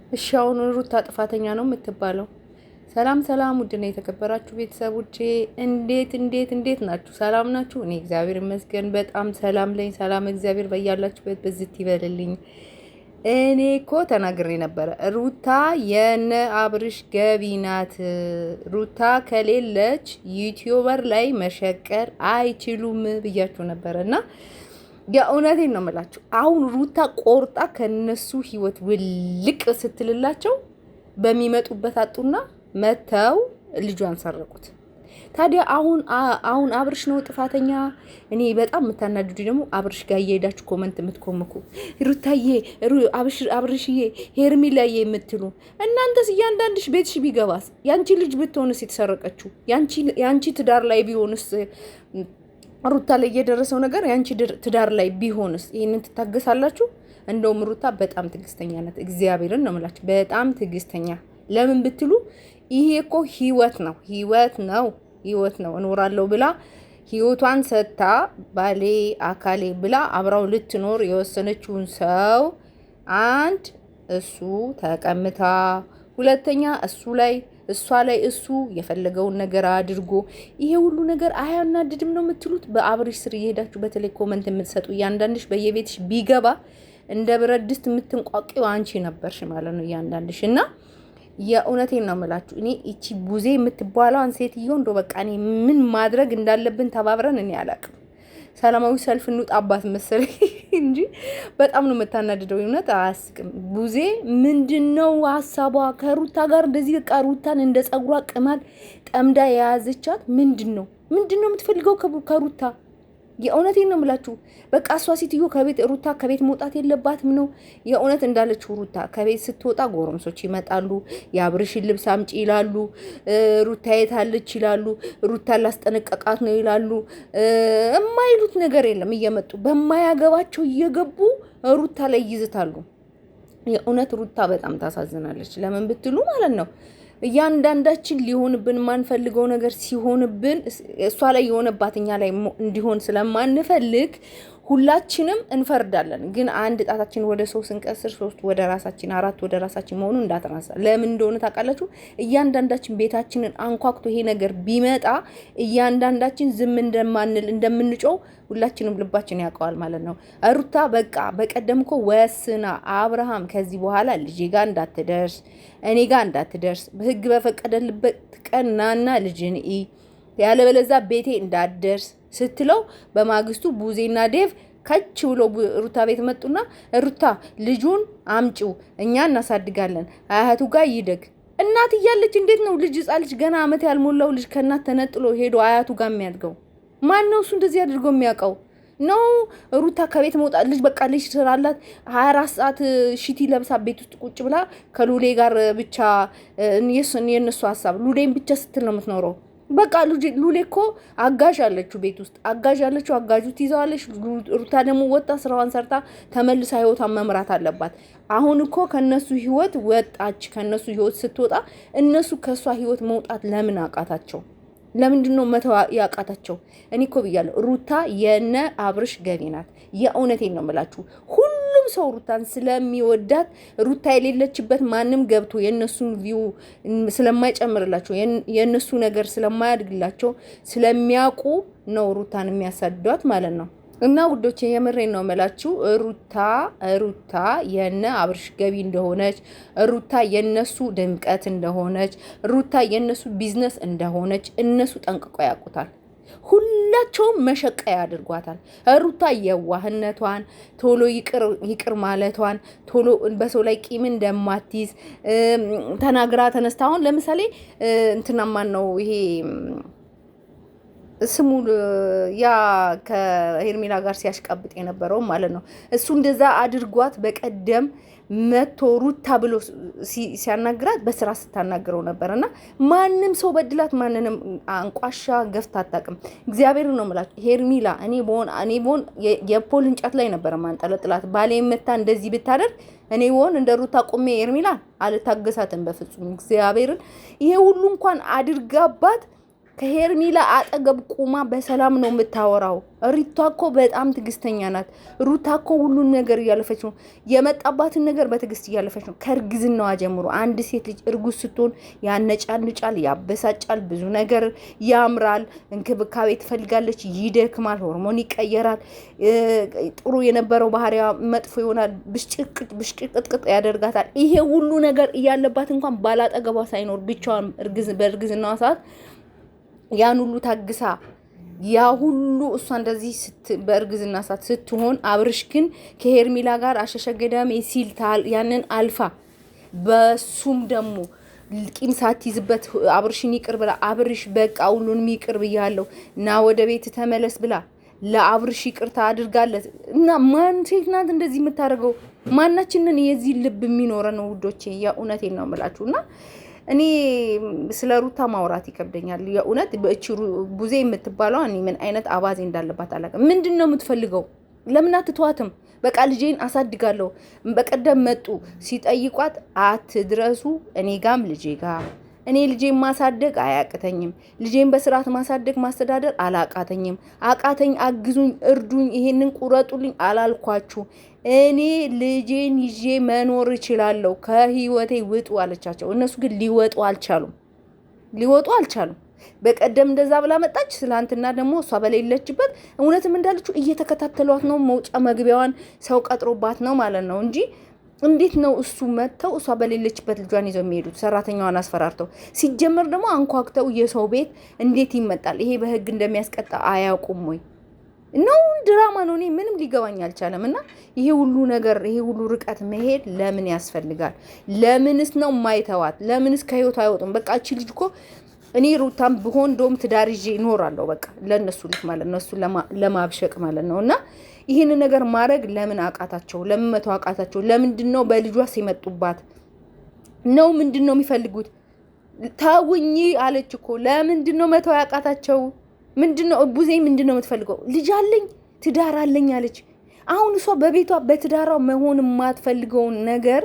እሺ አሁን ሩታ ጥፋተኛ ነው የምትባለው? ሰላም ሰላም፣ ውድና የተከበራችሁ ቤተሰቦቼ እንዴት ናችሁ? ሰላም ናችሁ? እኔ እግዚአብሔር ይመስገን በጣም ሰላም ነኝ። ሰላም እግዚአብሔር በያላችሁበት በዝት ይበልልኝ። እኔ እኮ ተናግሬ ነበረ፣ ሩታ የነ አብርሽ ገቢ ናት። ሩታ ከሌለች ዩቲዩበር ላይ መሸቀር አይችሉም ብያችሁ ነበረ እና የእውነቴን ነው የምላችሁ። አሁን ሩታ ቆርጣ ከነሱ ህይወት ውልቅ ስትልላቸው በሚመጡበት አጡና መተው ልጇን ሰረቁት። ታዲያ አሁን አብርሽ ነው ጥፋተኛ? እኔ በጣም የምታናድዱ ደግሞ አብርሽ ጋር እየሄዳችሁ ኮመንት የምትኮምኩ ሩታዬ፣ አብርሽዬ፣ ሄርሚላዬ የምትሉ እናንተስ እያንዳንድሽ ቤትሽ ቢገባስ? ያንቺ ልጅ ብትሆንስ የተሰረቀችው? ያንቺ ትዳር ላይ ቢሆንስ? ሩታ ላይ የደረሰው ነገር ያንቺ ትዳር ላይ ቢሆንስ ይሄንን ትታገሳላችሁ? እንደውም ሩታ በጣም ትዕግስተኛ ናት። እግዚአብሔርን ነው የምላችሁ፣ በጣም ትዕግስተኛ። ለምን ብትሉ ይሄ እኮ ህይወት ነው እኖራለሁ ብላ ህይወቷን ሰጥታ ባሌ አካሌ ብላ አብራው ልትኖር የወሰነችውን ሰው አንድ እሱ ተቀምታ፣ ሁለተኛ እሷ ላይ እሱ የፈለገውን ነገር አድርጎ ይሄ ሁሉ ነገር አያናድድም ነው የምትሉት? በአብርሽ ስር እየሄዳችሁ በተለይ ኮመንት የምትሰጡ እያንዳንድሽ በየቤትሽ ቢገባ እንደ ብረት ድስት የምትንቋቂው አንቺ ነበርሽ ማለት ነው እያንዳንድሽ። እና የእውነቴን ነው የምላችሁ፣ እኔ እቺ ቡዜ የምትባለዋን ሴትዮ እንደው በቃ እኔ ምን ማድረግ እንዳለብን ተባብረን እኔ አላቅም። ሰላማዊ ሰልፍ እንውጣባት መሰለኝ እንጂ በጣም ነው የምታናድደው። እውነት አያስቅም። ቡዜ ምንድነው ሀሳቧ ከሩታ ጋር? እንደዚህ በቃ ሩታን እንደ ጸጉሯ ቅማል ጠምዳ የያዘቻት ምንድነው የምትፈልገው ከሩታ? የእውነቴን ነው የምላችሁ። በቃ እሷ ሴትዮ ሩታ ከቤት መውጣት የለባትም ነው። የእውነት እንዳለችው ሩታ ከቤት ስትወጣ ጎረምሶች ይመጣሉ፣ የአብርሽን ልብስ አምጪ ይላሉ፣ ሩታ የታለች ይላሉ፣ ሩታ ላስጠነቀቃት ነው ይላሉ። የማይሉት ነገር የለም። እየመጡ በማያገባቸው እየገቡ ሩታ ላይ ይዝታሉ። የእውነት ሩታ በጣም ታሳዝናለች። ለምን ብትሉ ማለት ነው እያንዳንዳችን ሊሆንብን ማንፈልገው ነገር ሲሆንብን እሷ ላይ የሆነባት እኛ ላይ እንዲሆን ስለማንፈልግ ሁላችንም እንፈርዳለን። ግን አንድ ጣታችን ወደ ሰው ስንቀስር 3 ወደ ራሳችን 4 ወደ ራሳችን መሆኑን እንዳትረሳ። ለምን እንደሆነ ታውቃላችሁ? እያንዳንዳችን ቤታችንን አንኳኩቶ ይሄ ነገር ቢመጣ እያንዳንዳችን ዝም እንደማንል እንደምንጮው ሁላችንም ልባችን ያውቀዋል ማለት ነው። ሩታ በቃ በቀደም እኮ ወስና አብርሃም ከዚህ በኋላ ልጄ ጋር እንዳትደርስ፣ እኔ ጋር እንዳትደርስ፣ በህግ በፈቀደልበት ቀን ናና ልጅን ያለበለዛ ቤቴ እንዳትደርስ ስትለው በማግስቱ ቡዜና ዴቭ ከች ብሎ ሩታ ቤት መጡና ሩታ ልጁን አምጪው እኛ እናሳድጋለን፣ አያቱ ጋር ይደግ። እናት እያለች እንዴት ነው ልጅ ህጻን ልጅ ገና አመት ያልሞላው ልጅ ከእናት ተነጥሎ ሄዶ አያቱ ጋር የሚያድገው? ማን ነው እሱ እንደዚህ አድርገው የሚያውቀው? ነው ሩታ ከቤት መውጣት ልጅ በቃ ልጅ ስራላት 24 ሰዓት ሽቲ ለብሳ ቤት ውስጥ ቁጭ ብላ ከሉሌ ጋር ብቻ የነሱ ሀሳብ ሉሌን ብቻ ስትል ነው የምትኖረው። በቃ ሉሌ እኮ አጋዥ አለችው ቤት ውስጥ አጋዥ አለችው፣ አጋዡ ትይዘዋለች። ሩታ ደግሞ ወጣ ስራዋን ሰርታ ተመልሳ ህይወቷን መምራት አለባት። አሁን እኮ ከነሱ ህይወት ወጣች። ከነሱ ህይወት ስትወጣ እነሱ ከሷ ህይወት መውጣት ለምን አቃታቸው? ለምንድን ነው መተው ያቃታቸው? እኔ እኮ ብያለሁ ሩታ የነ አብርሽ ገቢ ናት። የእውነቴን ነው የምላችሁ። ሁሉም ሰው ሩታን ስለሚወዳት ሩታ የሌለችበት ማንም ገብቶ የነሱን ቪው ስለማይጨምርላቸው የነሱ ነገር ስለማያድግላቸው ስለሚያውቁ ነው ሩታን የሚያሳድዷት ማለት ነው። እና ውዶቼ የምሬን ነው የምላችሁ። ሩታ የነ አብርሽ ገቢ እንደሆነች፣ ሩታ የነሱ ድምቀት እንደሆነች፣ ሩታ የነሱ ቢዝነስ እንደሆነች እነሱ ጠንቅቀው ያውቁታል። ሁላቸውም መሸቀያ አድርጓታል። ሩታ የዋህነቷን፣ ቶሎ ይቅር ማለቷን፣ ቶሎ በሰው ላይ ቂም እንደማትይዝ ተናግራ ተነስታ። አሁን ለምሳሌ እንትናማን ነው ይሄ ስሙ ያ ከሄርሜላ ጋር ሲያሽቃብጥ የነበረው ማለት ነው። እሱ እንደዛ አድርጓት በቀደም መቶ ሩታ ብሎ ሲያናግራት በስራ ስታናግረው ነበር። እና ማንም ሰው በድላት ማንንም አንቋሻ ገፍታ አታውቅም። እግዚአብሔር ነው የምላችሁ። ሄርሜላ እኔ በሆን የፖል እንጨት ላይ ነበር ማንጠለጥላት። ባሌ መታ እንደዚህ ብታደርግ እኔ በሆን እንደ ሩታ ቆሜ ሄርሜላ አልታገሳትም በፍጹም እግዚአብሔርን። ይሄ ሁሉ እንኳን አድርጋባት ከሄርሜላ አጠገብ ቁማ በሰላም ነው የምታወራው። ሩታ እኮ በጣም ትግስተኛ ናት። ሩታ እኮ ሁሉን ነገር እያለፈች ነው። የመጣባትን ነገር በትግስት እያለፈች ነው። ከእርግዝናዋ ጀምሮ አንድ ሴት ልጅ እርጉዝ ስትሆን ያነጫንጫል፣ ያበሳጫል፣ ብዙ ነገር ያምራል፣ እንክብካቤ ትፈልጋለች፣ ይደክማል፣ ሆርሞን ይቀየራል። ጥሩ የነበረው ባህሪያ መጥፎ ይሆናል፣ ብሽቅጥቅጥ ያደርጋታል። ይሄ ሁሉ ነገር እያለባት እንኳን ባላጠገቧ ሳይኖር ብቻዋን በእርግዝናዋ ሰዓት ያን ሁሉ ታግሳ ያ ሁሉ እሷ እንደዚህ በእርግዝና ሰዓት ስትሆን አብርሽ ግን ከሄርሜላ ጋር አሸሸገዳሜ ሲል ያንን አልፋ በሱም ደግሞ ቂም ሳትይዝበት አብርሽን ይቅር ብላ አብርሽ በቃ ሁሉንም ይቅር ብያለሁ እና ወደ ቤት ተመለስ ብላ ለአብርሽ ይቅርታ አድርጋለት እና ማን ሴት ናት እንደዚህ የምታደርገው? ማናችንን የዚህ ልብ የሚኖረን ውዶቼ? የእውነቴን ነው የምላችሁና እኔ ስለ ሩታ ማውራት ይከብደኛል። የእውነት በእቺ ቡዜ የምትባለው እኔ ምን አይነት አባዜ እንዳለባት አላውቅም። ምንድነው የምትፈልገው? ለምን አትተዋትም? በቃ ልጄን አሳድጋለሁ። በቀደም መጡ ሲጠይቋት አትድረሱ እኔ ጋም ልጄ ጋር እኔ ልጄን ማሳደግ አያቅተኝም። ልጄን በስርዓት ማሳደግ ማስተዳደር አላቃተኝም። አቃተኝ፣ አግዙኝ፣ እርዱኝ፣ ይሄንን ቁረጡልኝ አላልኳችሁ። እኔ ልጄን ይዤ መኖር እችላለሁ፣ ከህይወቴ ውጡ አለቻቸው። እነሱ ግን ሊወጡ አልቻሉም። በቀደም እንደዛ ብላ መጣች። ትላንትና ደግሞ እሷ በሌለችበት እውነትም እንዳለችው እየተከታተሏት ነው። መውጫ መግቢያዋን ሰው ቀጥሮባት ነው ማለት ነው እንጂ እንዴት ነው እሱ መተው እሷ በሌለችበት ልጇን ይዘው የሚሄዱት? ሰራተኛዋን አስፈራርተው ሲጀመር ደግሞ አንኳክተው የሰው ቤት እንዴት ይመጣል? ይሄ በህግ እንደሚያስቀጣ አያውቁም ወይ? ነው ድራማ ነው። እኔ ምንም ሊገባኝ አልቻለም። እና ይሄ ሁሉ ነገር ይሄ ሁሉ ርቀት መሄድ ለምን ያስፈልጋል? ለምንስ ነው ማይተዋት? ለምንስ ከህይወቱ አይወጡም? በቃ እቺ ልጅ እኮ እኔ ሩታም ብሆን ዶም ትዳር ይዤ እኖራለሁ። በቃ ለነሱ ልጅ ማለት ነው፣ እሱ ለማብሸቅ ማለት ነው። እና ይህን ነገር ማድረግ ለምን አቃታቸው? ለምን መተው አቃታቸው? ለምንድነው በልጇስ የመጡባት ነው? ምንድነው የሚፈልጉት? ታውኝ አለች እኮ። ለምንድነው መተው ያቃታቸው? ምንድነው ቡዜ ምንድነው የምትፈልገው? ልጅ አለኝ ትዳር አለኝ አለች። አሁን እሷ በቤቷ በትዳሯ መሆን የማትፈልገውን ነገር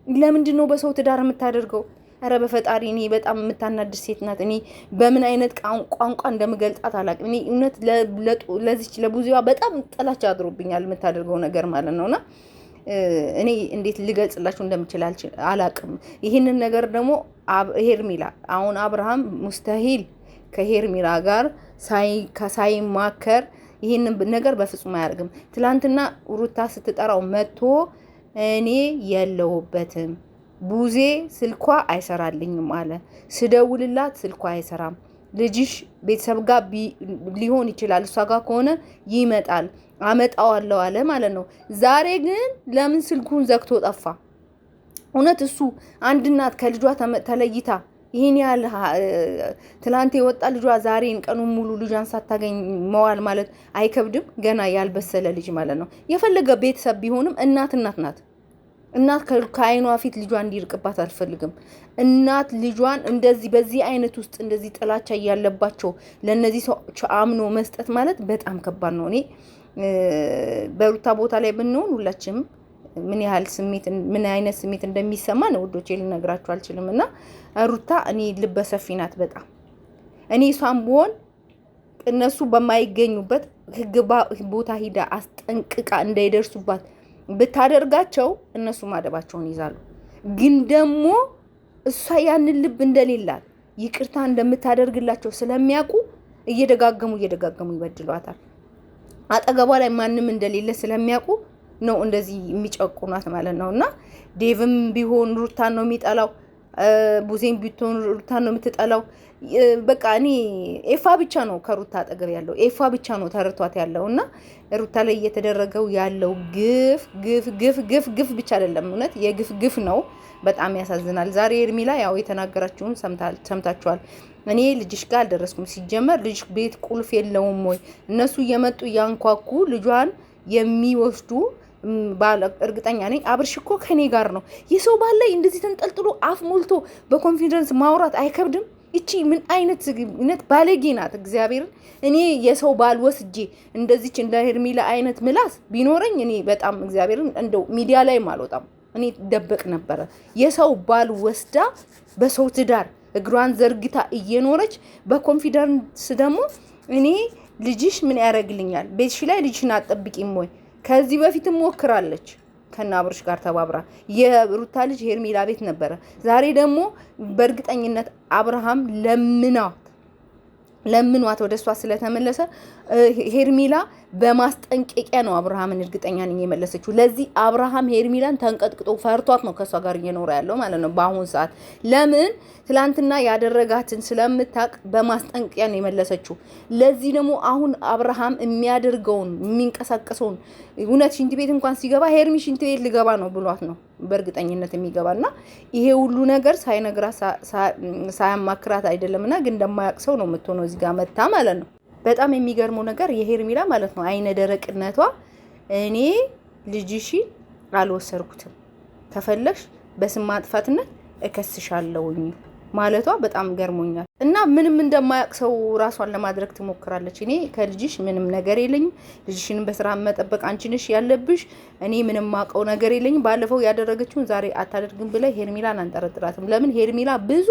ለምንድነው በሰው ትዳር የምታደርገው? አረ በፈጣሪ እኔ በጣም የምታናድድ ሴት ናት። እኔ በምን አይነት ቋንቋ እንደምገልጣት አላውቅም። እኔ እውነት ለዚች ለቡዜዋ በጣም ጥላቻ አድሮብኛል የምታደርገው ነገር ማለት ነውና እኔ እንዴት ልገልጽላችሁ እንደምችል አላውቅም። ይህንን ነገር ደግሞ ሄርሜላ አሁን አብርሃም ሙስተሂል ከሄርሜላ ጋር ሳይማከር ይህንን ነገር በፍጹም አያደርግም። ትላንትና ሩታ ስትጠራው መጥቶ እኔ የለሁበትም ቡዜ ስልኳ አይሰራልኝም አለ። ስደውልላት ስልኳ አይሰራም። ልጅሽ ቤተሰብ ጋር ሊሆን ይችላል፣ እሷ ጋር ከሆነ ይመጣል፣ አመጣዋለሁ አለ ማለት ነው። ዛሬ ግን ለምን ስልኩን ዘግቶ ጠፋ? እውነት እሱ አንድ እናት ከልጇ ተለይታ ይሄን ያህል ትላንት የወጣ ልጇ ዛሬን ቀኑን ሙሉ ልጇን ሳታገኝ መዋል ማለት አይከብድም? ገና ያልበሰለ ልጅ ማለት ነው። የፈለገ ቤተሰብ ቢሆንም እናት ናት። እናት ከአይኗ ፊት ልጇን እንዲርቅባት አልፈልግም። እናት ልጇን እንደዚህ በዚህ አይነት ውስጥ እንደዚህ ጥላቻ እያለባቸው ለነዚህ ሰዎች አምኖ መስጠት ማለት በጣም ከባድ ነው። እኔ በሩታ ቦታ ላይ ብንሆን ሁላችንም ምን አይነት ስሜት እንደሚሰማን ውዶቼ ልነግራችሁ አልችልም። እና ሩታ እኔ ልበሰፊ ናት በጣም። እኔ እሷም ብሆን እነሱ በማይገኙበት ህግ ቦታ ሂዳ አስጠንቅቃ እንዳይደርሱባት ብታደርጋቸው እነሱ ማደባቸውን ይዛሉ። ግን ደግሞ እሷ ያንን ልብ እንደሌላት ይቅርታ እንደምታደርግላቸው ስለሚያውቁ እየደጋገሙ ይበድሏታል። አጠገቧ ላይ ማንም እንደሌለ ስለሚያውቁ ነው እንደዚህ የሚጨቁናት ማለት ነውና ዴቭም ቢሆን ሩታን ነው የሚጠላው፣ ቡዜን ቢሆን ሩታን ነው የምትጠላው። በቃ እኔ ኤፋ ብቻ ነው ከሩታ አጠገብ ያለው፣ ኤፋ ብቻ ነው ተረቷት ያለውና ሩታ ላይ እየተደረገው ያለው ግፍ ብቻ አይደለም፣ እውነት የግፍ ነው። በጣም ያሳዝናል። ዛሬ ሄርሜላ ያው የተናገራችሁን ሰምታችኋል። እኔ ልጅሽ ጋር አልደረስኩም። ሲጀመር ልጅ ቤት ቁልፍ የለውም ወይ? እነሱ እየመጡ ያንኳኩ ልጇን የሚወስዱ እርግጠኛ ነኝ። አብርሽ እኮ ከኔ ጋር ነው። የሰው ባል ላይ እንደዚህ ተንጠልጥሎ አፍ ሞልቶ በኮንፊደንስ ማውራት አይከብድም? እቺ ምን አይነት ባለጌ ናት? እግዚአብሔርን እኔ የሰው ባል ወስጄ እንደዚች እንደ ሄርሜላ አይነት ምላስ ቢኖረኝ እኔ በጣም እግዚአብሔርን እንደው ሚዲያ ላይ አልወጣም። እኔ ደበቅ ነበረ። የሰው ባል ወስዳ በሰው ትዳር እግሯን ዘርግታ እየኖረች በኮንፊደንስ ደግሞ እኔ ልጅሽ ምን ያደርግልኛል ቤትሽ ላይ ልጅሽን አትጠብቂም ወይ? ከዚህ በፊትም ሞክራለች ከናብርሽ ጋር ተባብራ የሩታ ልጅ ሄርሜላ ቤት ነበረ። ዛሬ ደግሞ በእርግጠኝነት አብርሃም ለምኗት ወደ እሷ ስለተመለሰ ሄርሜላ በማስጠንቀቂያ ነው አብርሃምን እርግጠኛ ነኝ የመለሰችው። ለዚህ አብርሃም ሄርሜላን ተንቀጥቅጦ ፈርቷት ነው ከሷ ጋር እየኖረ ያለው ማለት ነው በአሁን ሰዓት። ለምን ትላንትና ያደረጋትን ስለምታቅ በማስጠንቀቂያ ነው የመለሰችው። ለዚህ ደግሞ አሁን አብርሃም የሚያደርገውን የሚንቀሳቀሰውን እውነት ሽንት ቤት እንኳን ሲገባ ሄርሚ ሽንት ቤት ልገባ ነው ብሏት ነው በእርግጠኝነት የሚገባና ይሄ ሁሉ ነገር ሳይነግራት ሳያማክራት አይደለምና ግን እንደማያውቅ ሰው ነው የምትሆነው እዚህ ጋር መታ ማለት ነው። በጣም የሚገርመው ነገር የሄርሜላ ማለት ነው አይነ ደረቅነቷ እኔ ልጅሽን አልወሰርኩትም ከፈለሽ በስም ማጥፋትነት እከስሻለሁኝ ማለቷ በጣም ገርሞኛል። እና ምንም እንደማያውቅ ሰው ራሷን ለማድረግ ትሞክራለች። እኔ ከልጅሽ ምንም ነገር የለኝም፣ ልጅሽን በስራ መጠበቅ አንቺ ነሽ ያለብሽ፣ እኔ ምንም ማውቀው ነገር የለኝም። ባለፈው ያደረገችውን ዛሬ አታደርግም ብለ ሄርሜላን አንጠረጥራትም። ለምን ሄርሜላ ብዙ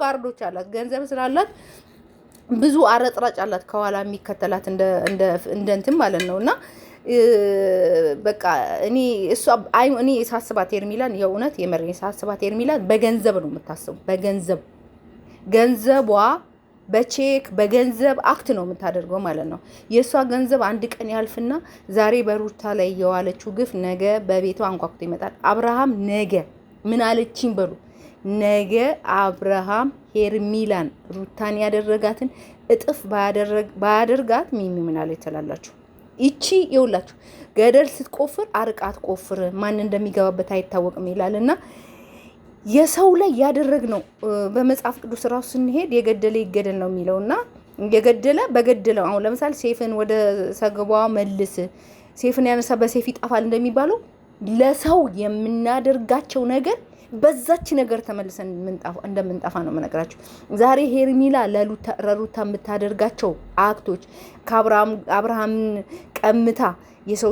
ጋርዶች አላት፣ ገንዘብ ስላላት ብዙ አረጥራጭ አላት ከኋላ የሚከተላት እንትን ማለት ነውና በቃ እኔ ሳስባት ሄርሜላን የእውነት የመረኝ ሳስባት ሄርሜላን በገንዘብ ነው የምታስበው። በገንዘብ ገንዘቧ በቼክ በገንዘብ አክት ነው የምታደርገው ማለት ነው። የእሷ ገንዘብ አንድ ቀን ያልፍና ዛሬ በሩታ ላይ የዋለችው ግፍ ነገ በቤቷ አንኳኩቶ ይመጣል። አብርሃም ነገ ምን አለችኝ በሉ ነገ አብርሃም ሄርሜላን ሩታን ያደረጋትን እጥፍ ባያደርጋት ምን አለች ትላላችሁ? ይቺ ይውላችሁ ገደል ስትቆፍር አርቃት ቆፍር ማን እንደሚገባበት አይታወቅም ይላልና የሰው ላይ ያደረግነው በመጽሐፍ ቅዱስ ራሱ ስንሄድ የገደለ ይገደል ነው የሚለውና የገደለ በገደለው አሁን ለምሳሌ ሴፍን ወደ ሰገባዋ መልስ ሴፍን ያነሳ በሴፍ ይጣፋል እንደሚባለው ለሰው የምናደርጋቸው ነገር በዛች ነገር ተመልሰን እንደምንጠፋ ነው የምነግራችሁ። ዛሬ ሄርሜላ ለሩታ የምታደርጋቸው አክቶች ከአብርሃም ቀምታ የሰው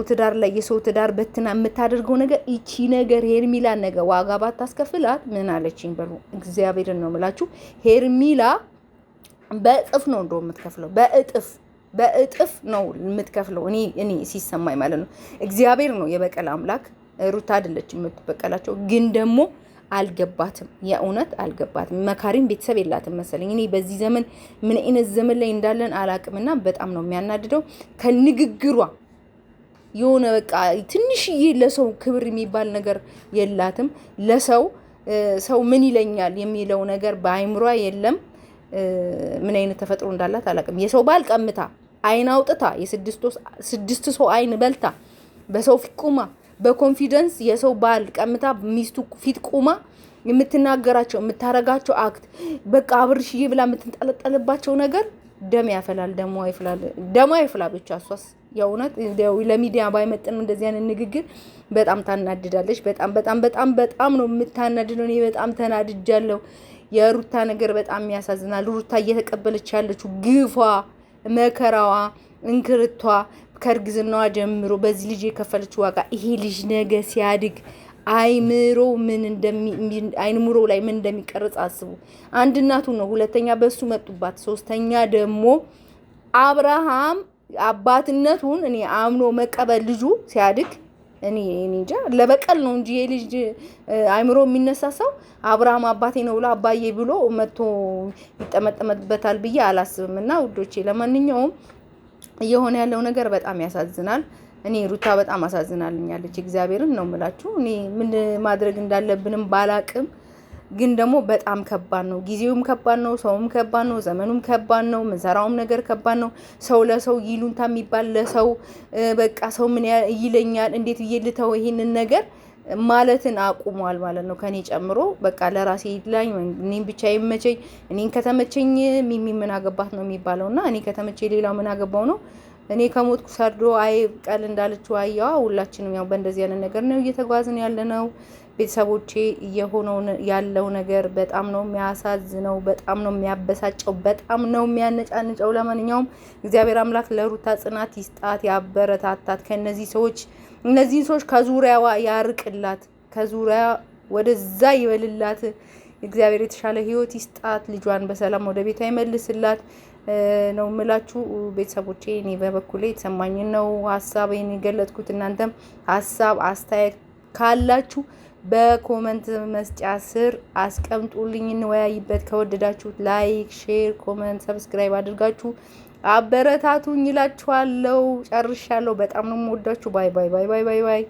ትዳር በትና የምታደርገው ነገር ይቺ ነገር ሄርሜላ ነገር ዋጋ ባታስከፍላት ምን አለችኝ በሉ። እግዚአብሔርን ነው የምላችሁ ሄርሜላ በእጥፍ ነው እንደው የምትከፍለው በእጥፍ ነው የምትከፍለው። እኔ ሲሰማኝ ማለት ነው። እግዚአብሔር ነው የበቀል አምላክ። ሩታ አይደለችም የምትበቀላቸው ግን ደግሞ አልገባትም፣ የእውነት አልገባትም። መካሪም ቤተሰብ የላትም መሰለኝ። እኔ በዚህ ዘመን ምን አይነት ዘመን ላይ እንዳለን አላቅምና በጣም ነው የሚያናድደው ከንግግሯ የሆነ በቃ ትንሽዬ ለሰው ክብር የሚባል ነገር የላትም። ሰው ምን ይለኛል የሚለው ነገር በአይምሯ የለም። ምን አይነት ተፈጥሮ እንዳላት አላቅም። የሰው ባል ቀምታ አይን አውጥታ የስድስት ሰው አይን በልታ በሰው ፊት ቁማ በኮንፊደንስ የሰው ባል ቀምታ ሚስቱ ፊት ቁማ የምትናገራቸው የምታረጋቸው አክት በቃ አብርሽዬ ብላ የምትንጠለጠልባቸው ነገር ደም ያፈላል። ደሞ አይፍላ ብቻ እሷስ የእውነት ለሚዲያ ባይመጥን እንደዚህ አይነት ንግግር በጣም ታናድዳለች። በጣም ነው የምታናድደው። እኔ በጣም ተናድጃለሁ። የሩታ ነገር በጣም ያሳዝናል። ሩታ እየተቀበለች ያለችው ግፏ፣ መከራዋ፣ እንክርቷ ከእርግዝናዋ ጀምሮ በዚህ ልጅ የከፈለችው ዋጋ ይሄ ልጅ ነገ ሲያድግ አይምሮ ላይ ምን እንደሚቀርጽ አስቡ። አንድ እናቱ ነው፣ ሁለተኛ በሱ መጡባት፣ ሶስተኛ ደግሞ አብርሃም አባትነቱን እኔ አምኖ መቀበል ልጁ ሲያድግ እኔ እንጃ ለበቀል ነው እንጂ የልጅ አይምሮ የሚነሳሳው አብርሃም አባቴ ነው ብሎ አባዬ ብሎ መጥቶ ይጠመጠመበታል ብዬ አላስብምና ውዶቼ ለማንኛውም እየሆነ ያለው ነገር በጣም ያሳዝናል። እኔ ሩታ በጣም አሳዝናልኛለች። እግዚአብሔርን ነው የምላችሁ። እኔ ምን ማድረግ እንዳለብንም ባላቅም ግን ደግሞ በጣም ከባድ ነው። ጊዜውም ከባድ ነው፣ ሰውም ከባድ ነው፣ ዘመኑም ከባድ ነው፣ ምንሰራውም ነገር ከባድ ነው። ሰው ለሰው ይሉንታ የሚባል ለሰው በቃ ሰው ምን ይለኛል እንዴት ይልተው ይሄንን ነገር ማለትን አቁሟል ማለት ነው። ከኔ ጨምሮ በቃ ለራሴ ይላኝ እኔን ብቻ ይመቸኝ። እኔን ከተመቸኝ ሚሚ ምን አገባት ነው የሚባለውና እኔ ከተመቸኝ ሌላው ምን አገባው ነው። እኔ ከሞትኩ ሰርዶ ቀል እንዳለችው አያዋ ሁላችንም ያው በእንደዚህ አይነት ነገር ነው እየተጓዝን ያለነው። ቤተሰቦቼ እየሆነው ያለው ነገር በጣም ነው የሚያሳዝነው፣ በጣም ነው የሚያበሳጨው፣ በጣም ነው የሚያነጫንጨው። ለማንኛውም እግዚአብሔር አምላክ ለሩታ ጽናት ይስጣት፣ ያበረታታት። እነዚህ ሰዎች ከዙሪያዋ ያርቅላት፣ ከዙሪያ ወደዛ ይበልላት። እግዚአብሔር የተሻለ ህይወት ይስጣት፣ ልጇን በሰላም ወደ ቤቷ ይመልስላት ነው የምላችሁ ቤተሰቦቼ። እኔ በበኩሌ የተሰማኝን ነው ሀሳቤን የገለጥኩት። እናንተም ሀሳብ አስተያየት ካላችሁ በኮመንት መስጫ ስር አስቀምጡልኝ፣ እንወያይበት። ከወደዳችሁት ላይክ፣ ሼር፣ ኮመንት፣ ሰብስክራይብ አድርጋችሁ አበረታቱኝ እላችኋለሁ። ጨርሻለሁ። በጣም ነው የምወዳችሁ። ባይ ባይ ባይ ባይ ባይ ባይ።